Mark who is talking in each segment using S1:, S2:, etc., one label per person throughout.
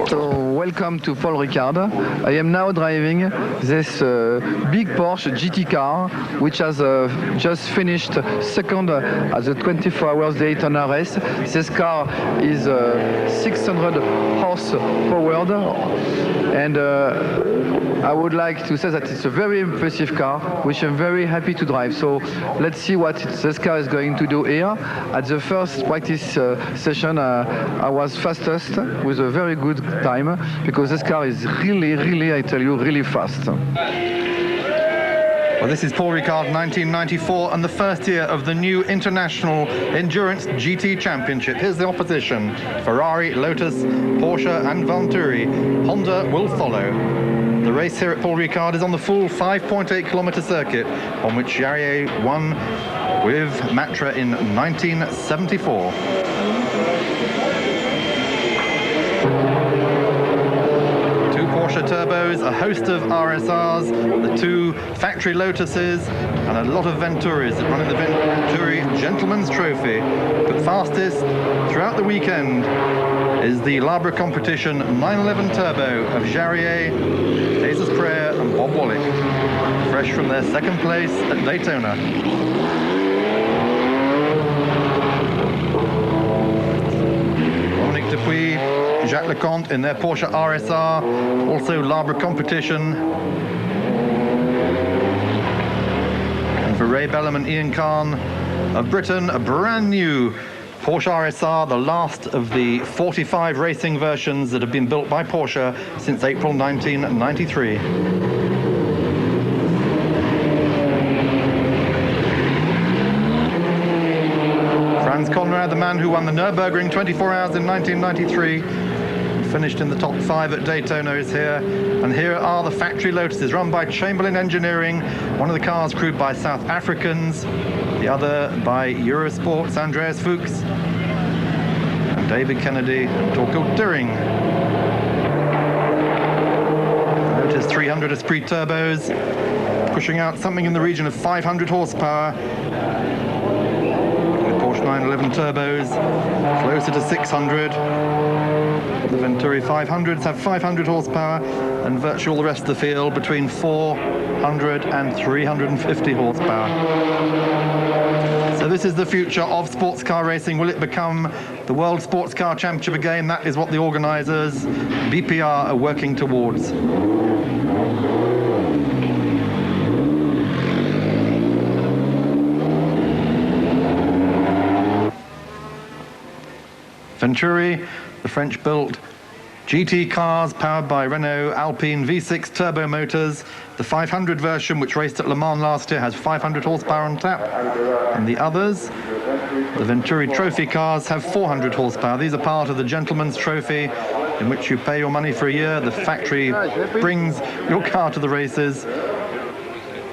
S1: So welcome to Paul Ricard. I am now driving this big Porsche GT car, which has just finished second at the 24 hours Daytona race. This car is 600 horse powered, and I would like to say that it's a very impressive car, which I'm very happy to drive. So let's see what this car is going to do here. At the first practice session, I was fastest with a very good time, because this car is really, I tell you, really fast.
S2: Well, this is Paul Ricard, 1994, and the first year of the new International Endurance GT Championship. Here's the opposition: Ferrari, Lotus, Porsche and Venturi. Honda will follow. The race here at Paul Ricard is on the full 5.8 kilometre circuit, on which Jarier won with Matra in 1974. Porsche turbos, a host of RSRs, the two factory Lotuses, and a lot of Venturis running the Venturi Gentleman's Trophy. But fastest throughout the weekend is the Labre Competition 911 Turbo of Jarier, Jesus Prayer and Bob Wallach, fresh from their second place at Daytona. Dominique Dupuis, Jacques Lecomte in their Porsche RSR, also Labre Competition. And for Ray Bellum and Ian Khan of Britain, a brand new Porsche RSR, the last of the 45 racing versions that have been built by Porsche since April 1993. Franz Conrad, the man who won the Nürburgring 24 hours in 1993, finished in the top 5 at Daytona, is here. And here are the factory Lotuses, run by Chamberlain Engineering, one of the cars crewed by South Africans, the other by Eurosport's Andreas Fuchs, and David Kennedy and Torkel Düring. Lotus 300 Esprit turbos, pushing out something in the region of 500 horsepower. 911 turbos, closer to 600. The Venturi 500s have 500 horsepower, and virtually all the rest of the field between 400 and 350 horsepower. So this is the future of sports car racing. Will it become the World Sports Car Championship again? That is what the organisers, BPR, are working towards. Venturi, the French-built GT cars powered by Renault Alpine V6 turbo motors. The 500 version, which raced at Le Mans last year, has 500 horsepower on tap. And the others, the Venturi Trophy cars, have 400 horsepower. These are part of the Gentleman's Trophy, in which you pay your money for a year. The factory brings your car to the races.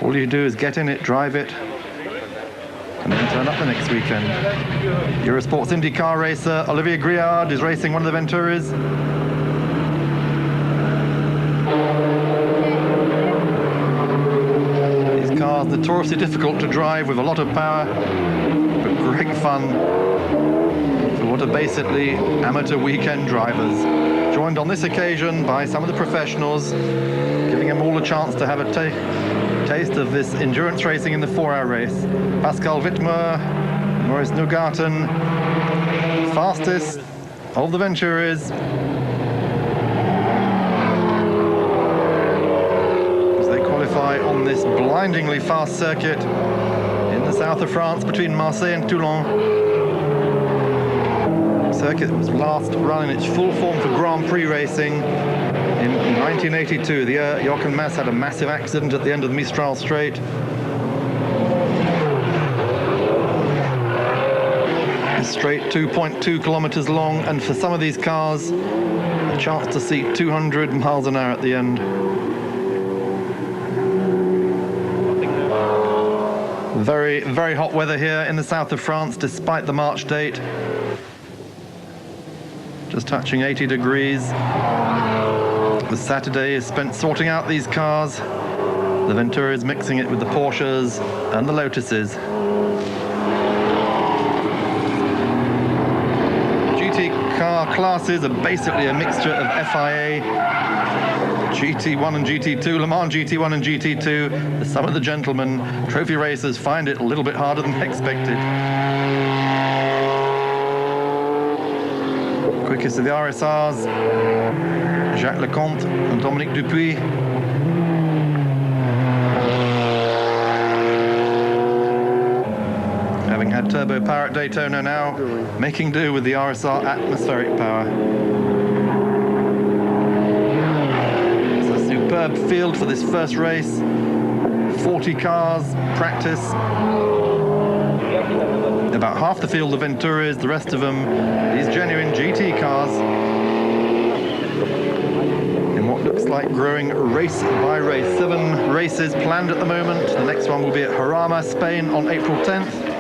S2: All you do is get in it, drive it, and then turn up the next weekend. Eurosport's IndyCar racer Olivier Griard is racing one of the Venturis. These cars notoriously difficult to drive with a lot of power, but great fun for what are basically amateur weekend drivers. Joined on this occasion by some of the professionals, giving them all a chance to have a taste of this endurance racing in the 4-hour race. Pascal Wittmer, Maurice Neugarten, fastest of the Venturis. As they qualify on this blindingly fast circuit in the south of France between Marseille and Toulon. The circuit was last run in its full form for Grand Prix racing in 1982. The year Jochen Mass had a massive accident at the end of the Mistral Strait. This straight 2.2 kilometers long, and for some of these cars, a chance to see 200 miles an hour at the end. Very, very hot weather here in the south of France, despite the March date. Just touching 80 degrees. The Saturday is spent sorting out these cars. The Venturi is mixing it with the Porsches and the Lotuses. GT car classes are basically a mixture of FIA, GT1 and GT2, Le Mans GT1 and GT2. Some of the gentlemen, trophy racers, find it a little bit harder than expected. Quickest of the RSRs, Jacques Lecomte and Dominique Dupuis. Having had turbo power at Daytona, now making do with the RSR atmospheric power. It's a superb field for this first race. 40 cars, practice. About half the field of Venturas, the rest of them, these genuine GT cars. In what looks like growing race by race. 7 races planned at the moment. The next one will be at Jarama, Spain on April 10th.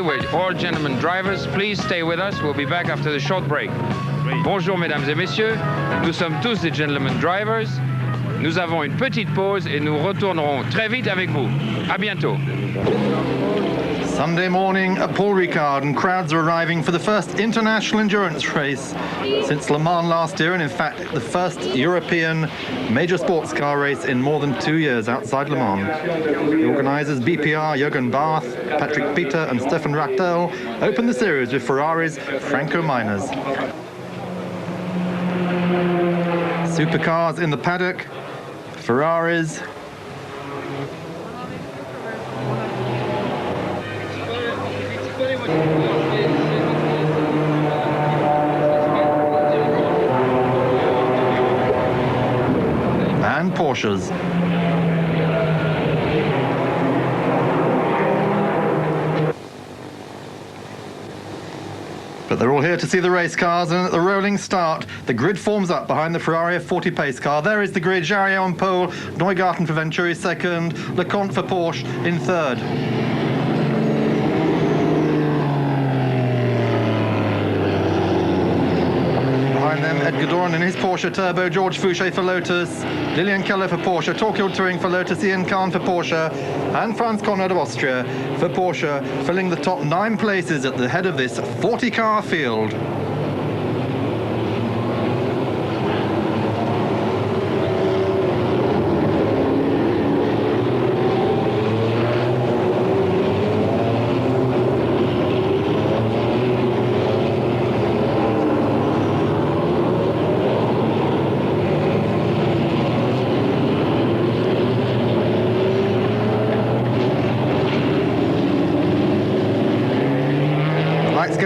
S3: We're all gentlemen drivers. Please stay with us. We'll be back after the short break. Bonjour mesdames et messieurs. Nous sommes tous des gentlemen drivers. Nous avons une petite pause et nous retournerons très vite avec vous. À bientôt.
S2: Sunday morning at Paul Ricard, and crowds are arriving for the first international endurance race since Le Mans last year, and in fact the first European major sports car race in more than 2 years outside Le Mans. The organisers BPR, Jürgen Barth, Patrick Peter and Stefan Rachtel open the series with Ferrari's Franco Miners. Supercars in the paddock, Ferraris. And Porsches. But they're all here to see the race cars, and at the rolling start, the grid forms up behind the Ferrari F40 pace car. There is the grid, Jarier on pole, Neugarten for Venturi second, Lecomte for Porsche in third. Behind them, Edgar Doran in his Porsche Turbo, George Fouché for Lotus, Lilian Keller for Porsche, Tokyo Touring for Lotus, Ian Kahn for Porsche, and Franz Conrad of Austria for Porsche, filling the top 9 places at the head of this 40-car field.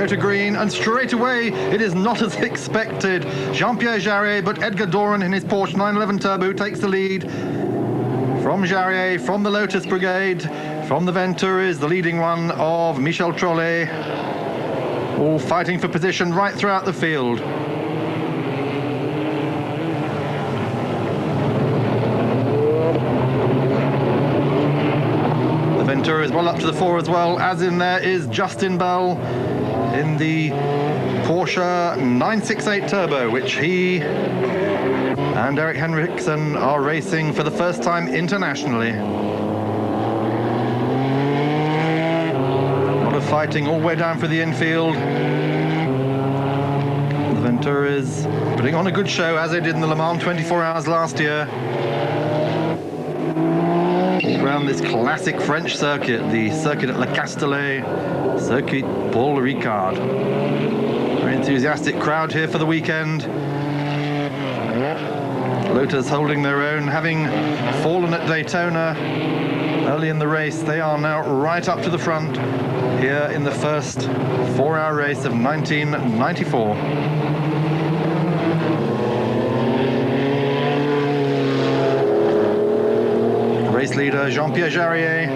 S2: go to green, and straight away it is not as expected. Jean-Pierre Jarret, but Edgar Doran in his Porsche 911 Turbo takes the lead. From Jarret, from the Lotus Brigade, from the Venturas, the leading one of Michel Trollet, all fighting for position right throughout the field. The Ventura is well up to the fore as well, as in there is Justin Bell in the Porsche 968 Turbo, which he and Eric Henriksen are racing for the first time internationally. A lot of fighting all the way down for the infield. The Ventura is putting on a good show, as they did in the Le Mans 24 Hours last year. Around this classic French circuit, the circuit at Le Castellet, Circuit Paul Ricard. Very enthusiastic crowd here for the weekend. Lotus holding their own, having fallen at Daytona early in the race. They are now right up to the front here in the first 4-hour race of 1994. Race leader Jean-Pierre Jarret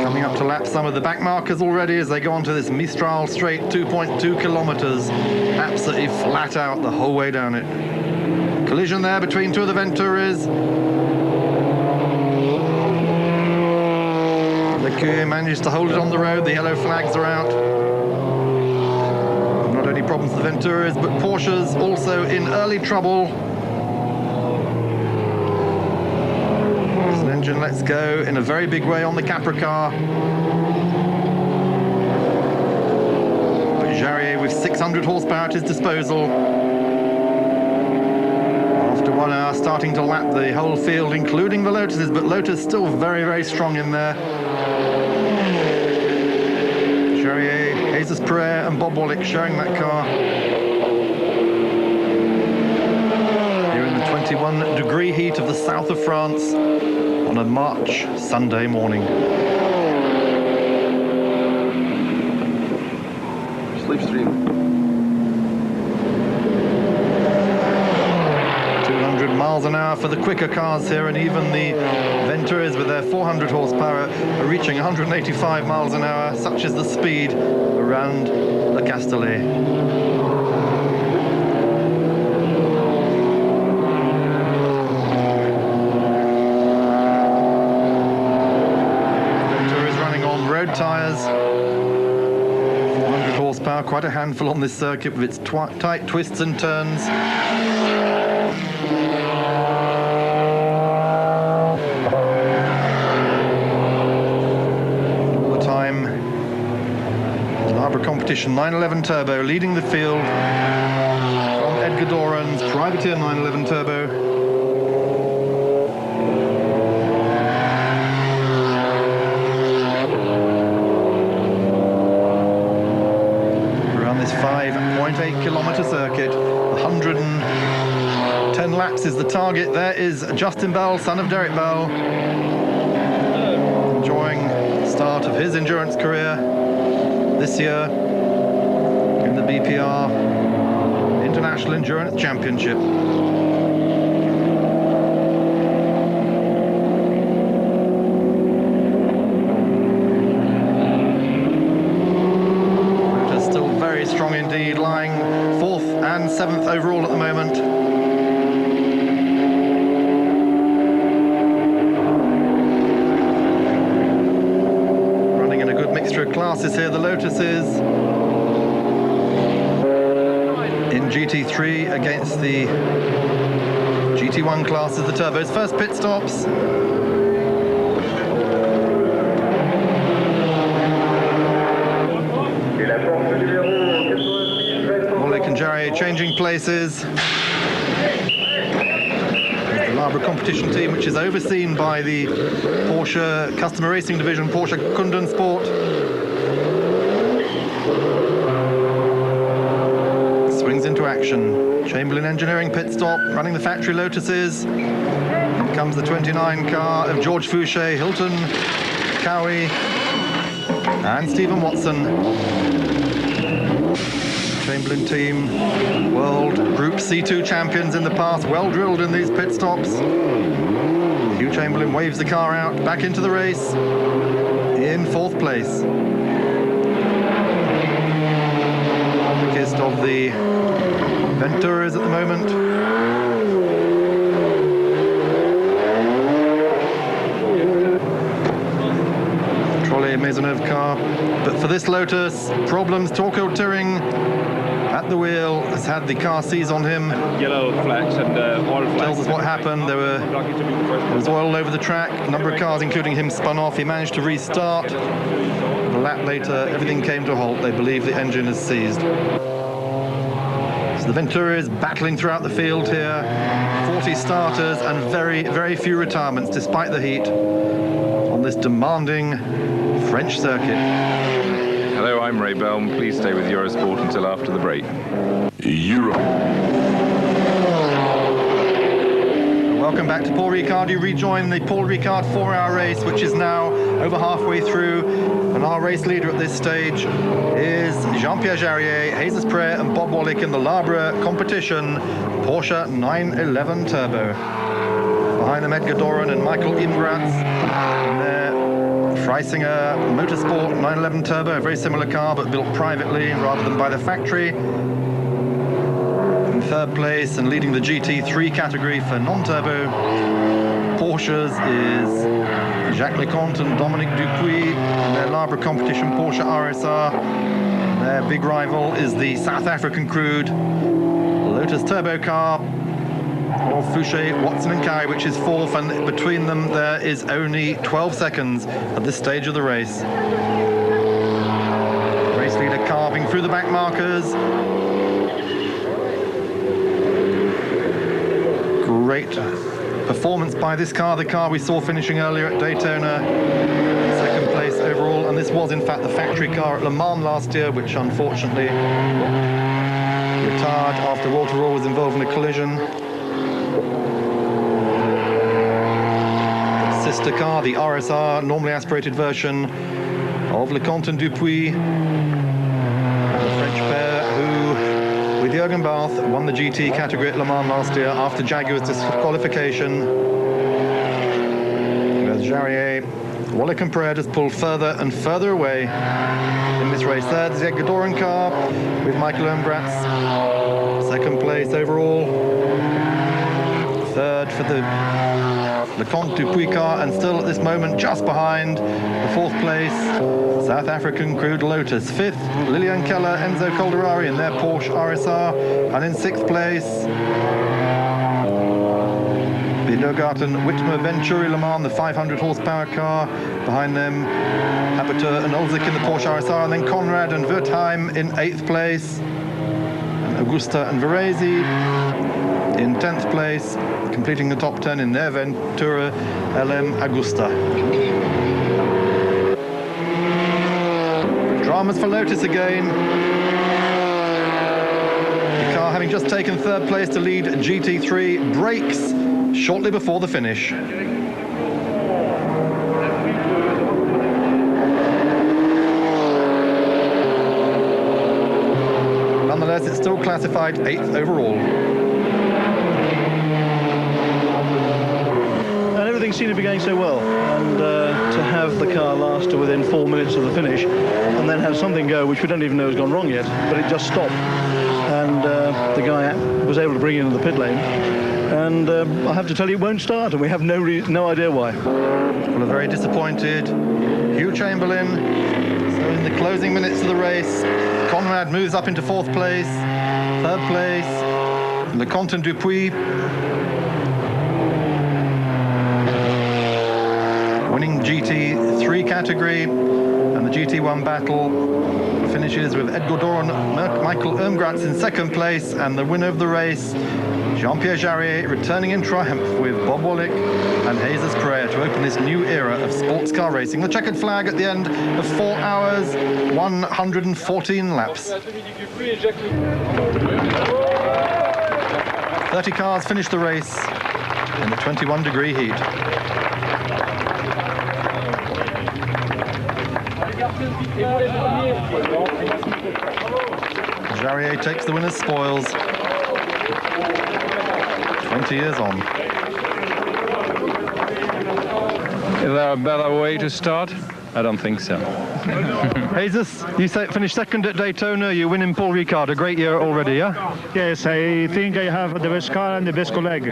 S2: coming up to lap some of the back markers already as they go onto this Mistral straight 2.2 kilometers. Absolutely flat out the whole way down it. Collision there between two of the Venturas. Leclerc managed to hold it on the road. The yellow flags are out. Not only problems with the Venturas, but Porsches also in early trouble. This engine lets go in a very big way on the Capra car. But Jarret with 600 horsepower at his disposal. After 1 hour, starting to lap the whole field, including the Lotuses, but Lotus still very, very strong in there. Jarret, Jesus Perret and Bob Wallach sharing that car. Here in the 21-degree heat of the south of France on a March Sunday morning. Slipstream. 200 miles an hour for the quicker cars here, and even the Venturas with their 400 horsepower are reaching 185 miles an hour. Such is the speed around Le Castellet. Ventura is running on road tires. 400 horsepower, quite a handful on this circuit with its tight twists and turns. Competition 911 Turbo leading the field from Edgar Doran's Privateer 911 Turbo. Around this 5.8 kilometer circuit, 110 laps is the target. There is Justin Bell, son of Derek Bell, enjoying the start of his endurance career this year in the BPR International Endurance Championship. Just still very strong indeed, lying 4th and 7th overall at the moment. Classes here, the Lotuses in GT3 against the GT1 classes, the Turbos. First pit stops. Wallach and Jarret changing places. The Labre competition team, which is overseen by the Porsche Customer Racing Division, Porsche Kundensport. Swings into action. Chamberlain Engineering pit stop, running the factory Lotuses. Here comes the 29 car of George Fouché, Hilton, Cowie, and Stephen Watson. Chamberlain team, world Group C2 champions in the past, well drilled in these pit stops. Hugh Chamberlain waves the car out, back into the race, in 4th place. The quickest of the Venturas at the moment. Trolley Maisonneuve car. But for this Lotus, problems. Torco Turing at the wheel has had the car seize on him.
S4: Yellow flags and oil flags.
S2: Tells us what happened. There was oil all over the track. A number of cars, including him, spun off. He managed to restart. A lap later, everything came to a halt. They believe the engine is seized. So the Ventura is battling throughout the field here. 40 starters and very, very few retirements, despite the heat, on this demanding French circuit.
S5: Hello, I'm Ray Belm. Please stay with Eurosport until after the break.
S2: Welcome back to Paul Ricard. You rejoin the Paul Ricard 4-hour race, which is now over halfway through. And our race leader at this stage is Jean-Pierre Jarier, Jesus Prayer and Bob Wallach in the Labre competition, Porsche 911 Turbo. Behind them, Edgar Doran and Michael Imgratz in their Freisinger Motorsport 911 Turbo, a very similar car but built privately rather than by the factory. In 3rd place and leading the GT3 category for non-turbo Porsches is Jacques Leconte and Dominique Dupuis in their Labre competition Porsche RSR. Their big rival is the South African crewed Lotus turbo car of Fouché, Watson and Carey, which is 4th, and between them there is only 12 seconds at this stage of the race. Race leader carving through the back markers. Great performance by this car, the car we saw finishing earlier at Daytona, 2nd place overall, and this was in fact the factory car at Le Mans last year, which unfortunately retired after Walter Rohr was involved in a collision. Sister car, the RSR, normally aspirated version of Leconte and Dupuis, the French pair who, with Jürgen Barth, won the GT category at Le Mans last year after Jaguar's disqualification. Whereas Jarier, Wallach and Perez has pulled further and further away in this race. There's the Edgar Doran car with Michael Imgratz, 2nd place overall. 3rd for the Leconte Dupuis car, and still at this moment just behind the 4th place South African crewed Lotus. 5th, Lilian Keller, Enzo Calderari in their Porsche RSR, and in 6th place Biedergarten, Whitmer, Venturi, Le Mans, the 500 horsepower car. Behind them Habertur and Olzik in the Porsche RSR, and then Conrad and Wertheim in 8th place, and Augusta and Varese in 10th place, completing the top 10 in their Ventura LM Agusta. Dramas for Lotus again. The car, having just taken 3rd place to lead GT3, brakes shortly before the finish. Nonetheless, it's still classified 8th overall.
S6: Everything seemed to be going so well, and to have the car last to within 4 minutes of the finish and then have something go which we don't even know has gone wrong yet, but it just stopped, and the guy was able to bring it into the pit lane, and I have to tell you, it won't start, and we have no idea why.
S2: Well, a very disappointed Hugh Chamberlain. So in the closing minutes of the race, Conrad moves up into 4th place, 3rd place Leconte and Dupuis, winning GT3 category, and the GT1 battle finishes with Edgar Doran, Michael Imgratz in 2nd place, and the winner of the race, Jean-Pierre Jarier, returning in triumph with Bob Wallach and Jesus Prayer to open this new era of sports car racing. The checkered flag at the end of 4 hours, 114 laps. 30 cars finished the race in the 21-degree heat. Jarrier takes the winner's spoils. 20 years on.
S4: Is there a better way to start? I don't think so.
S2: Jesus, you finished second at Daytona. You win in Paul Ricard. A great year already, yeah?
S7: Yes, I think I have the best car and the best colleague.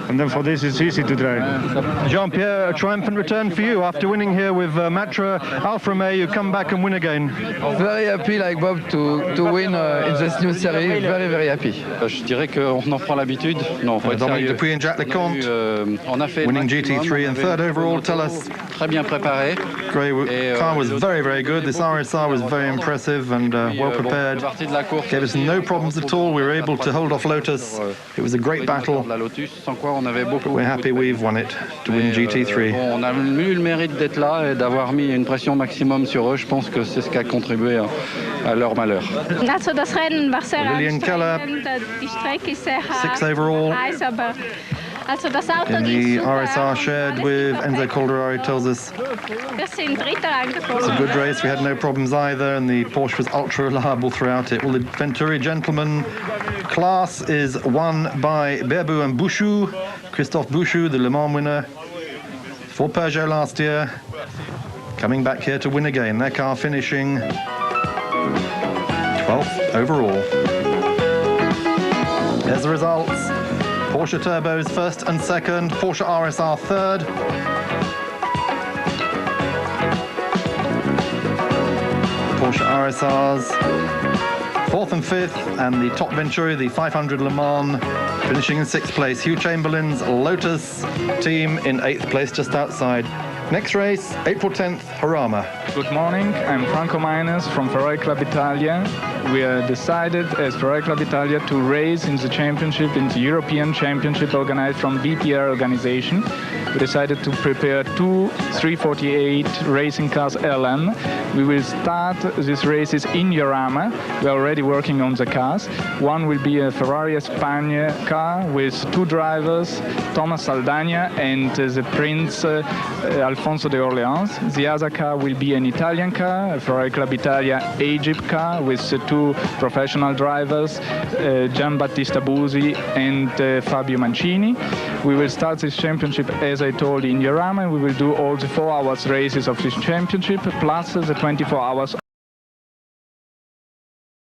S7: And then for this, it's easy to drive.
S2: Jean-Pierre, a triumphant return for you. After winning here with Matra, Alfa Romeo, you come back and win again.
S1: Very happy, like Bob, to win in this new series. Very, very happy.
S8: Je dirais qu'on en prend l'habitude. Non, faut être
S2: Dominique
S8: sérieux.
S2: Dupuis and Jack Lecomte,
S8: On a fait
S2: winning
S8: le maximum,
S2: GT3
S8: on
S2: and
S8: avait
S2: third
S8: le
S2: overall.
S8: moto
S2: Tell us.
S8: Très bien préparé.
S2: Car was very, very good. This RSR was very impressive and well prepared. Gave us no problems at all. We were able to hold off Lotus. It was a great battle. We're happy we've won it to win GT3.
S8: On a eu le mérite d'être là et d'avoir mis une pression maximum sur eux. Je pense que c'est ce qui a contribué à leur malheur.
S9: Also das Rennen war sehr
S2: Lillian Keller,
S9: anstrengend. Die Strecke ist sehr hart,
S2: 6 overall.
S9: heiß, aber also das Auto
S2: In
S9: ging
S2: the
S9: super.
S2: RSR shared
S9: Alles
S2: with
S9: ging
S2: Enzo
S9: perfekt.
S2: Calderari tells us
S9: Wir sind Dritter
S2: it's a
S9: angekommen.
S2: good race. We had no problems either, and the Porsche was ultra reliable throughout it. Well, the Venturi Gentleman class is won by Berbu and Bouchou. Christophe Bouchou, the Le Mans winner for Peugeot last year, coming back here to win again. Their car finishing 12th overall. There's the results. Porsche Turbos first and second, Porsche RSR third. Porsche RSRs fourth and fifth, and the top Venturi, the 500 Le Mans, finishing in sixth place. Hugh Chamberlain's Lotus team in eighth place, just outside. Next race, April 10th, Harama.
S10: Good morning, I'm Franco Maines from Ferrari Club Italia. We decided as Ferrari Club Italia to race in the championship, in the European Championship organized from BPR organization. We decided to prepare two 348 racing cars LN. We will start these races in Jarama. We are already working on the cars. One will be a Ferrari Espagne car with two drivers, Thomas Saldana and the Prince Alfonso de Orleans. The other car will be an Italian car, a Ferrari Club Italia Egypt car with two professional drivers, Giambattista Busi and Fabio Mancini. We will start this championship, as I told, in Jarama. We will do all the 4 hours races of this championship, plus the 24 hours